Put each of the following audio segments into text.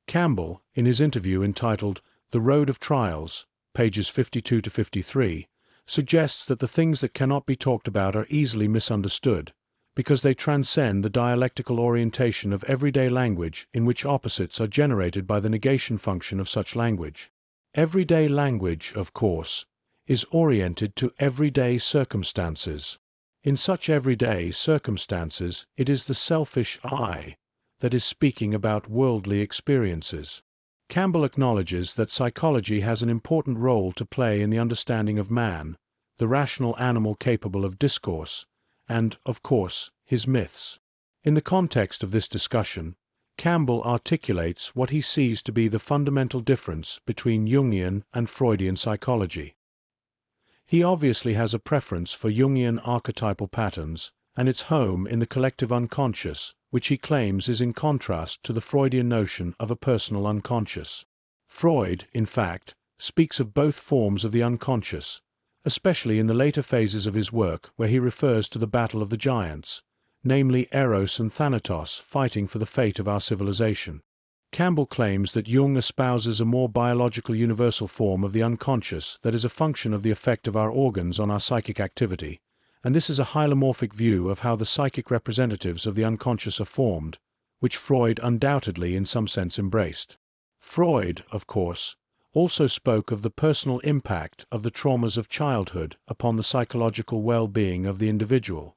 Campbell, in his interview entitled The Road of Trials, pages 52 to 53, suggests that the things that cannot be talked about are easily misunderstood, because they transcend the dialectical orientation of everyday language in which opposites are generated by the negation function of such language. Everyday language, of course, is oriented to everyday circumstances. In such everyday circumstances, it is the selfish I that is speaking about worldly experiences. Campbell acknowledges that psychology has an important role to play in the understanding of man, the rational animal capable of discourse, and, of course, his myths. In the context of this discussion, Campbell articulates what he sees to be the fundamental difference between Jungian and Freudian psychology. He obviously has a preference for Jungian archetypal patterns and its home in the collective unconscious, which he claims is in contrast to the Freudian notion of a personal unconscious. Freud, in fact, speaks of both forms of the unconscious, especially in the later phases of his work where he refers to the battle of the giants, namely Eros and Thanatos fighting for the fate of our civilization. Campbell claims that Jung espouses a more biological universal form of the unconscious that is a function of the effect of our organs on our psychic activity, and this is a hylomorphic view of how the psychic representatives of the unconscious are formed, which Freud undoubtedly in some sense embraced. Freud, of course, also spoke of the personal impact of the traumas of childhood upon the psychological well-being of the individual.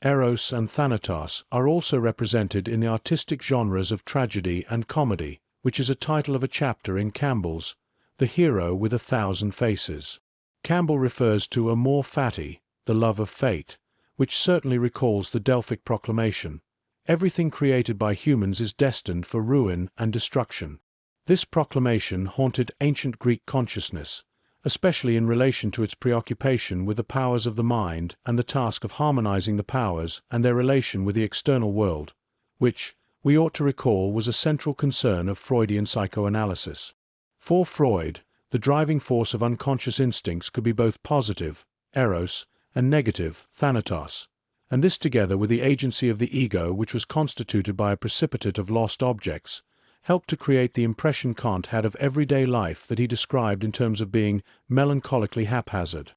Eros and Thanatos are also represented in the artistic genres of tragedy and comedy, which is a title of a chapter in Campbell's The Hero with 1,000 Faces. Campbell refers to Amor Fati, the love of fate, which certainly recalls the Delphic proclamation, everything created by humans is destined for ruin and destruction. This proclamation haunted ancient Greek consciousness, especially in relation to its preoccupation with the powers of the mind and the task of harmonizing the powers and their relation with the external world, which, we ought to recall, was a central concern of Freudian psychoanalysis. For Freud, the driving force of unconscious instincts could be both positive, Eros, and negative, Thanatos, and this together with the agency of the ego, which was constituted by a precipitate of lost objects, helped to create the impression Kant had of everyday life that he described in terms of being melancholically haphazard.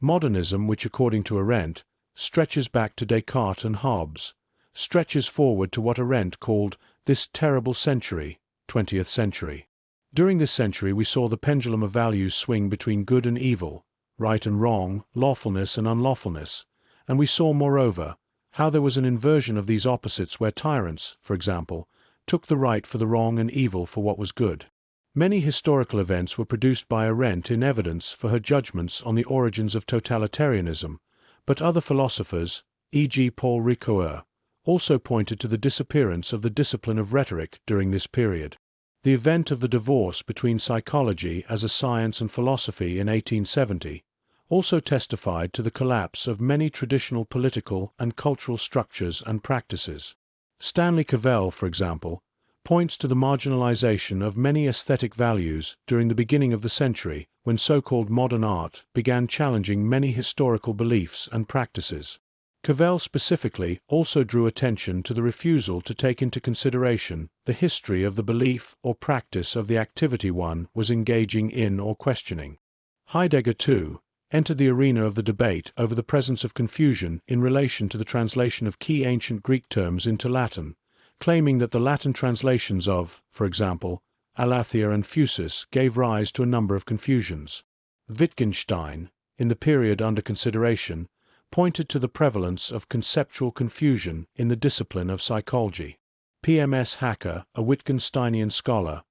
Modernism, which according to Arendt, stretches back to Descartes and Hobbes, stretches forward to what Arendt called this terrible century, 20th century. During this century we saw the pendulum of values swing between good and evil, right and wrong, lawfulness and unlawfulness, and we saw, moreover, how there was an inversion of these opposites where tyrants, for example, took the right for the wrong and evil for what was good. Many historical events were produced by Arendt in evidence for her judgments on the origins of totalitarianism, but other philosophers, e.g. Paul Ricoeur, also pointed to the disappearance of the discipline of rhetoric during this period. The event of the divorce between psychology as a science and philosophy in 1870 also testified to the collapse of many traditional political and cultural structures and practices. Stanley Cavell, for example, points to the marginalization of many aesthetic values during the beginning of the century when so-called modern art began challenging many historical beliefs and practices. Cavell specifically also drew attention to the refusal to take into consideration the history of the belief or practice of the activity one was engaging in or questioning. Heidegger, too, entered the arena of the debate over the presence of confusion in relation to the translation of key ancient Greek terms into Latin, claiming that the Latin translations of, for example, aletheia and physis gave rise to a number of confusions. Wittgenstein, in the period under consideration, pointed to the prevalence of conceptual confusion in the discipline of psychology. P.M.S. Hacker, a Wittgensteinian scholar,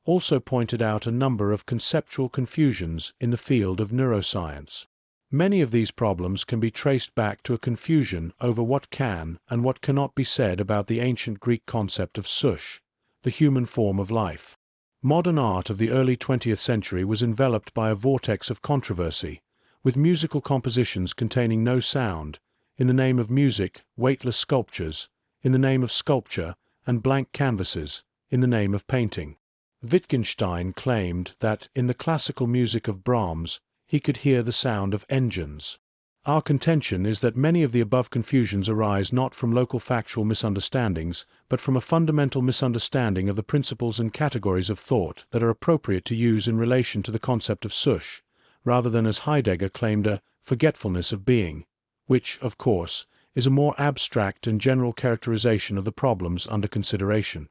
also pointed out a number of conceptual confusions in the field of neuroscience. Many of these problems can be traced back to a confusion over what can and what cannot be said about the ancient Greek concept of sush, the human form of life. Modern art of the early 20th century was enveloped by a vortex of controversy, with musical compositions containing no sound, in the name of music, weightless sculptures, in the name of sculpture, and blank canvases, in the name of painting. Wittgenstein claimed that in the classical music of Brahms he could hear the sound of engines. Our contention is that many of the above confusions arise not from local factual misunderstandings, but from a fundamental misunderstanding of the principles and categories of thought that are appropriate to use in relation to the concept of sush, rather than, as Heidegger claimed, a forgetfulness of being, which, of course, is a more abstract and general characterization of the problems under consideration.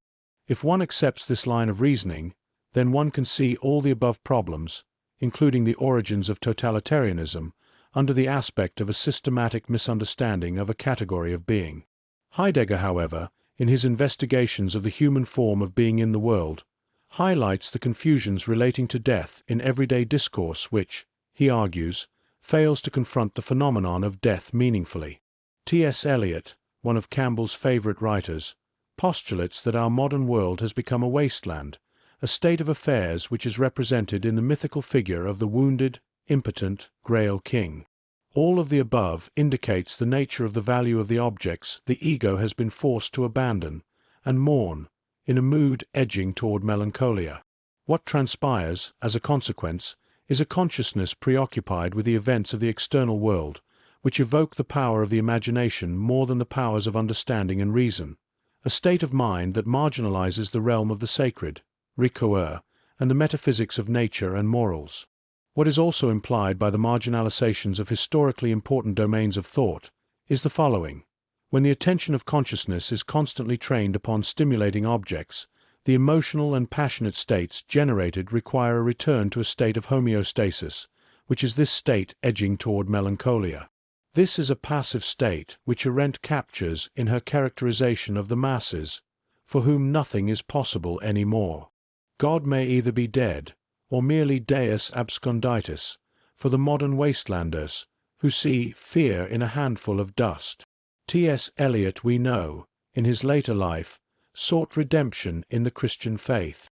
If one accepts this line of reasoning, then one can see all the above problems, including the origins of totalitarianism, under the aspect of a systematic misunderstanding of a category of being. Heidegger, however, in his investigations of the human form of being in the world, highlights the confusions relating to death in everyday discourse which, he argues, fails to confront the phenomenon of death meaningfully. T.S. Eliot, one of Campbell's favorite writers, postulates that our modern world has become a wasteland, a state of affairs which is represented in the mythical figure of the wounded, impotent Grail King. All of the above indicates the nature of the value of the objects the ego has been forced to abandon and mourn, in a mood edging toward melancholia. What transpires, as a consequence, is a consciousness preoccupied with the events of the external world, which evoke the power of the imagination more than the powers of understanding and reason, a state of mind that marginalizes the realm of the sacred, recoeur, and the metaphysics of nature and morals. What is also implied by the marginalizations of historically important domains of thought is the following. When the attention of consciousness is constantly trained upon stimulating objects, the emotional and passionate states generated require a return to a state of homeostasis, which is this state edging toward melancholia. This is a passive state which Arendt captures in her characterization of the masses, for whom nothing is possible any more. God may either be dead, or merely deus absconditus, for the modern wastelanders, who see fear in a handful of dust. T.S. Eliot, we know, in his later life, sought redemption in the Christian faith.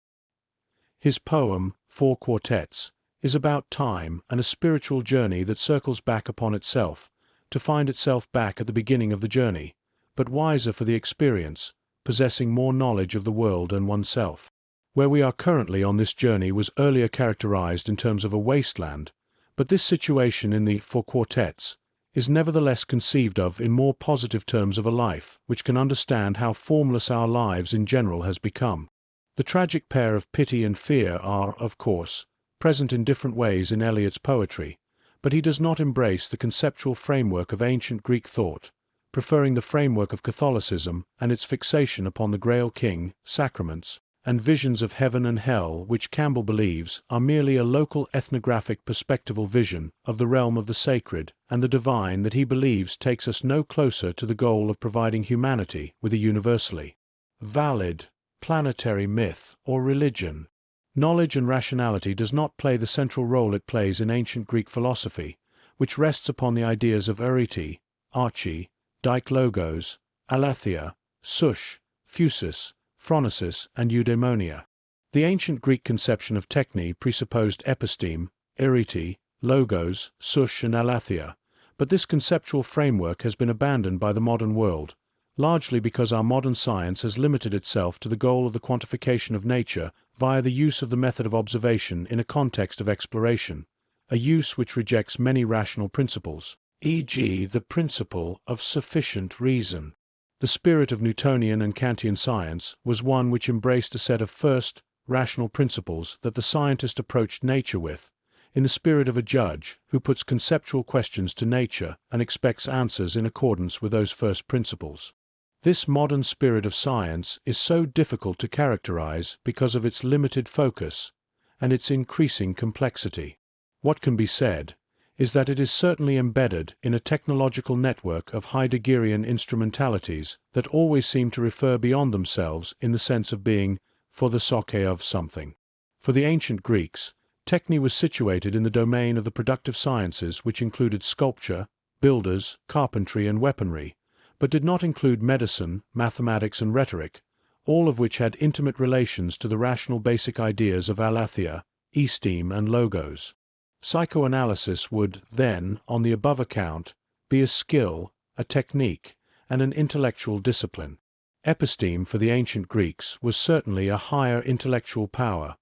His poem, 4 Quartets, is about time and a spiritual journey that circles back upon itself, to find itself back at the beginning of the journey, but wiser for the experience, possessing more knowledge of the world and oneself. Where we are currently on this journey was earlier characterized in terms of a wasteland, but this situation in the 4 Quartets is nevertheless conceived of in more positive terms of a life which can understand how formless our lives in general has become. The tragic pair of pity and fear are, of course, present in different ways in Eliot's poetry, but he does not embrace the conceptual framework of ancient Greek thought, preferring the framework of Catholicism and its fixation upon the Grail King, sacraments, and visions of heaven and hell which Campbell believes are merely a local ethnographic perspectival vision of the realm of the sacred and the divine that he believes takes us no closer to the goal of providing humanity with a universally valid planetary myth or religion. Knowledge and rationality does not play the central role it plays in ancient Greek philosophy, which rests upon the ideas of arete, arche, dikaios, aletheia, sush, phusis, phronesis, and eudaimonia. The ancient Greek conception of techne presupposed episteme, arete, logos, sush, and aletheia, but this conceptual framework has been abandoned by the modern world, largely because our modern science has limited itself to the goal of the quantification of nature via the use of the method of observation in a context of exploration, a use which rejects many rational principles, e.g. the principle of sufficient reason. The spirit of Newtonian and Kantian science was one which embraced a set of first, rational principles that the scientist approached nature with, in the spirit of a judge who puts conceptual questions to nature and expects answers in accordance with those first principles. This modern spirit of science is so difficult to characterize because of its limited focus and its increasing complexity. What can be said is that it is certainly embedded in a technological network of Heideggerian instrumentalities that always seem to refer beyond themselves in the sense of being for the soche of something. For the ancient Greeks, techne was situated in the domain of the productive sciences which included sculpture, builders, carpentry, and weaponry, but did not include medicine, mathematics, and rhetoric, all of which had intimate relations to the rational basic ideas of aletheia, esteem, and logos. Psychoanalysis would, then, on the above account, be a skill, a technique, and an intellectual discipline. Episteme for the ancient Greeks was certainly a higher intellectual power,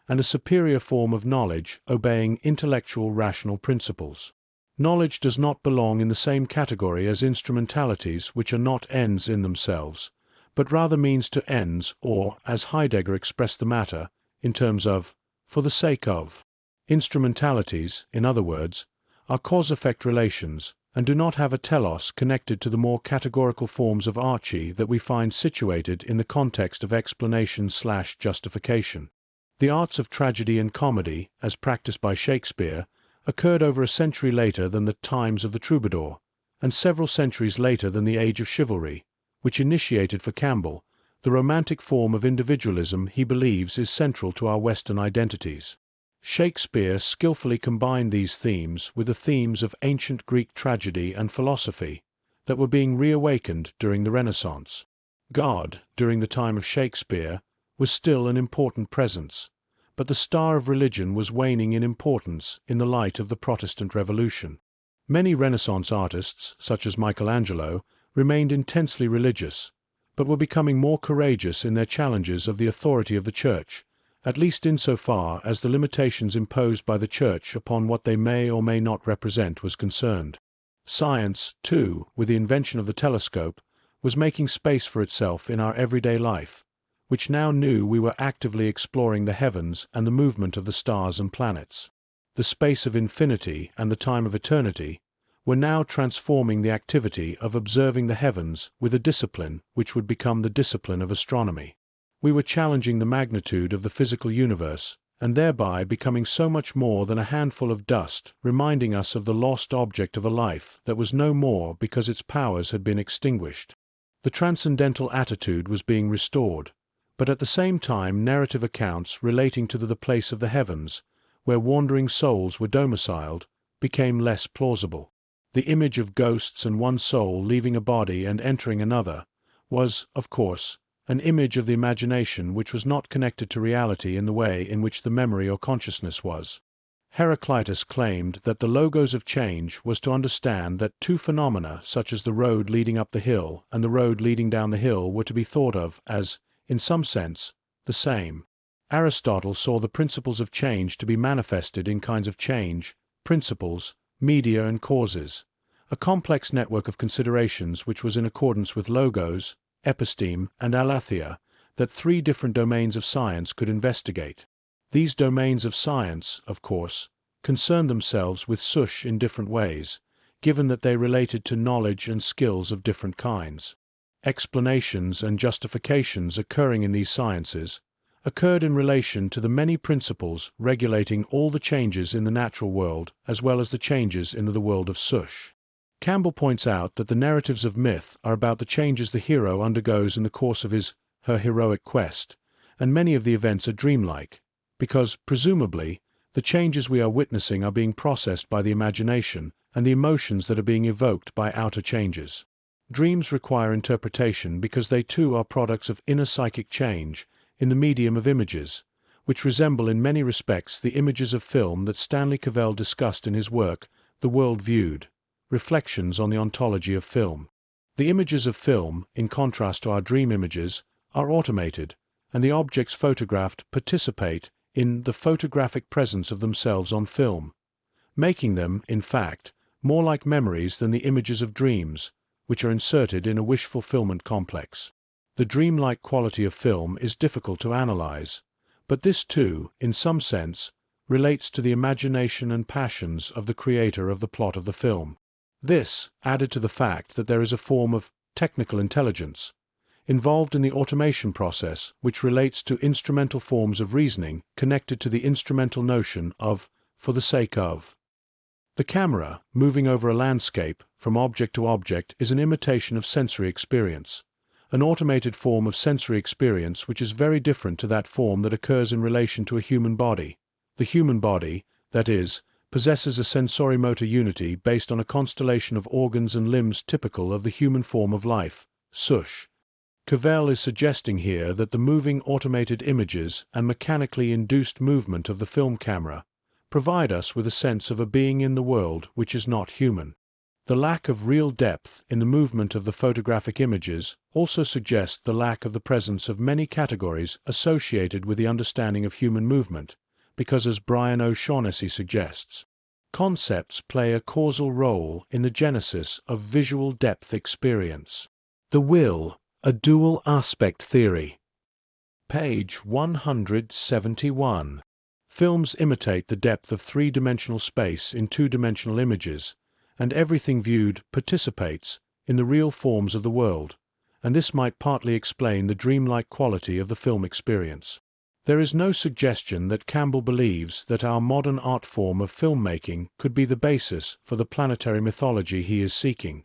and a superior form of knowledge obeying intellectual rational principles. Knowledge does not belong in the same category as instrumentalities, which are not ends in themselves, but rather means to ends, or, as Heidegger expressed the matter, in terms of for the sake of. Instrumentalities, in other words, are cause-effect relations, and do not have a telos connected to the more categorical forms of archy that we find situated in the context of explanation/justification. The arts of tragedy and comedy, as practiced by Shakespeare, occurred over a century later than the times of the troubadour, and several centuries later than the age of chivalry, which initiated for Campbell the romantic form of individualism he believes is central to our Western identities. Shakespeare skillfully combined these themes with the themes of ancient Greek tragedy and philosophy that were being reawakened during the Renaissance. God, during the time of Shakespeare, was still an important presence, but the star of religion was waning in importance in the light of the Protestant Revolution. Many Renaissance artists, such as Michelangelo, remained intensely religious, but were becoming more courageous in their challenges of the authority of the Church, at least insofar as the limitations imposed by the Church upon what they may or may not represent was concerned. Science, too, with the invention of the telescope, was making space for itself in our everyday life, which now knew we were actively exploring the heavens and the movement of the stars and planets. The space of infinity and the time of eternity were now transforming the activity of observing the heavens with a discipline which would become the discipline of astronomy. We were challenging the magnitude of the physical universe, and thereby becoming so much more than a handful of dust, reminding us of the lost object of a life that was no more because its powers had been extinguished. The transcendental attitude was being restored, but at the same time narrative accounts relating to the place of the heavens, where wandering souls were domiciled, became less plausible. The image of ghosts and one soul leaving a body and entering another was, of course, an image of the imagination which was not connected to reality in the way in which the memory or consciousness was. Heraclitus claimed that the logos of change was to understand that two phenomena such as the road leading up the hill and the road leading down the hill were to be thought of as, in some sense, the same. Aristotle saw the principles of change to be manifested in kinds of change, principles, media and causes, a complex network of considerations which was in accordance with logos, episteme, and aletheia that three different domains of science could investigate. These domains of science, of course, concerned themselves with sush in different ways, given that they related to knowledge and skills of different kinds. Explanations and justifications occurring in these sciences occurred in relation to the many principles regulating all the changes in the natural world as well as the changes in the world of sush. Campbell points out that the narratives of myth are about the changes the hero undergoes in the course of her heroic quest, and many of the events are dreamlike, because, presumably, the changes we are witnessing are being processed by the imagination and the emotions that are being evoked by outer changes. Dreams require interpretation because they too are products of inner psychic change in the medium of images, which resemble in many respects the images of film that Stanley Cavell discussed in his work, The World Viewed, Reflections on the Ontology of Film. The images of film, in contrast to our dream images, are automated, and the objects photographed participate in the photographic presence of themselves on film, making them, in fact, more like memories than the images of dreams, which are inserted in a wish-fulfillment complex. The dreamlike quality of film is difficult to analyze, but this too, in some sense, relates to the imagination and passions of the creator of the plot of the film. This, added to the fact that there is a form of technical intelligence involved in the automation process which relates to instrumental forms of reasoning connected to the instrumental notion of for the sake of. The camera, moving over a landscape from object to object, is an imitation of sensory experience, an automated form of sensory experience which is very different to that form that occurs in relation to a human body. The human body, that is, possesses a sensorimotor unity based on a constellation of organs and limbs typical of the human form of life, sush. Cavell is suggesting here that the moving automated images and mechanically induced movement of the film camera provide us with a sense of a being in the world which is not human. The lack of real depth in the movement of the photographic images also suggests the lack of the presence of many categories associated with the understanding of human movement, because as Brian O'Shaughnessy suggests, Concepts play a causal role in the genesis of visual depth experience. The will, a dual aspect theory. Page 171. Films imitate the depth of three-dimensional space in two-dimensional images, and everything viewed participates in the real forms of the world, and this might partly explain the dreamlike quality of the film experience. There is no suggestion that Campbell believes that our modern art form of filmmaking could be the basis for the planetary mythology he is seeking.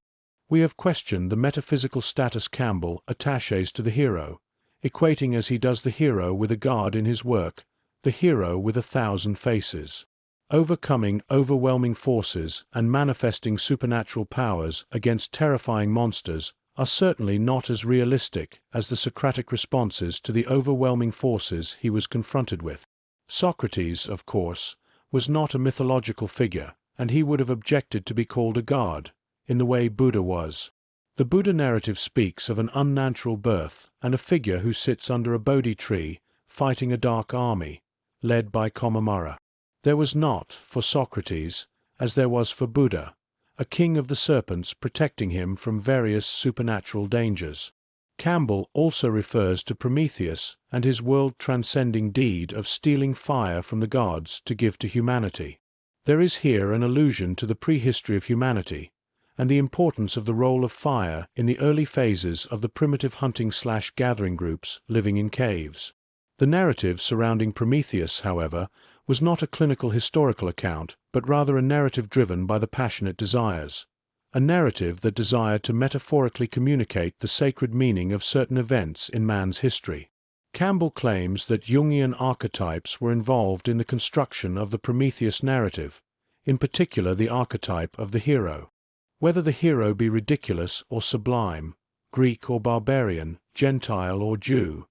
We have questioned the metaphysical status Campbell attaches to the hero, equating as he does the hero with a god in his work, the hero with 1,000 faces. Overcoming overwhelming forces and manifesting supernatural powers against terrifying monsters are certainly not as realistic as the Socratic responses to the overwhelming forces he was confronted with. Socrates, of course, was not a mythological figure, and he would have objected to be called a god, in the way Buddha was. The Buddha narrative speaks of an unnatural birth and a figure who sits under a Bodhi tree fighting a dark army, led by Komamara. There was not, for Socrates, as there was for Buddha, a king of the serpents protecting him from various supernatural dangers. Campbell also refers to Prometheus and his world-transcending deed of stealing fire from the gods to give to humanity. There is here an allusion to the prehistory of humanity, and the importance of the role of fire in the early phases of the primitive hunting/gathering groups living in caves. The narrative surrounding Prometheus, however, was not a clinical historical account, but rather a narrative driven by the passionate desires. A narrative that desired to metaphorically communicate the sacred meaning of certain events in man's history. Campbell claims that Jungian archetypes were involved in the construction of the Prometheus narrative, in particular the archetype of the hero. Whether the hero be ridiculous or sublime, Greek or barbarian, Gentile or Jew,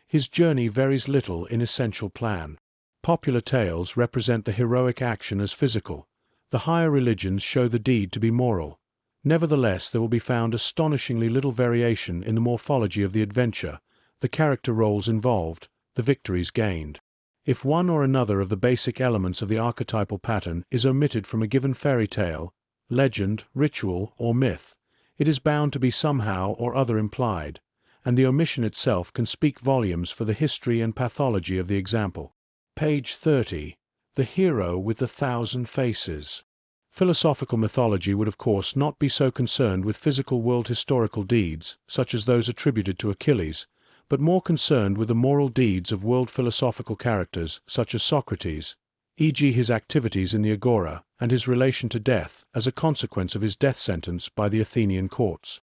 his journey varies little in essential plan. Popular tales represent the heroic action as physical. The higher religions show the deed to be moral. Nevertheless, there will be found astonishingly little variation in the morphology of the adventure, the character roles involved, the victories gained. If one or another of the basic elements of the archetypal pattern is omitted from a given fairy tale, legend, ritual, or myth, it is bound to be somehow or other implied, and the omission itself can speak volumes for the history and pathology of the example. Page 30. The hero with 1,000 faces. Philosophical mythology would of course not be so concerned with physical world historical deeds, such as those attributed to Achilles, but more concerned with the moral deeds of world philosophical characters such as Socrates, e.g. his activities in the agora and his relation to death as a consequence of his death sentence by the Athenian courts.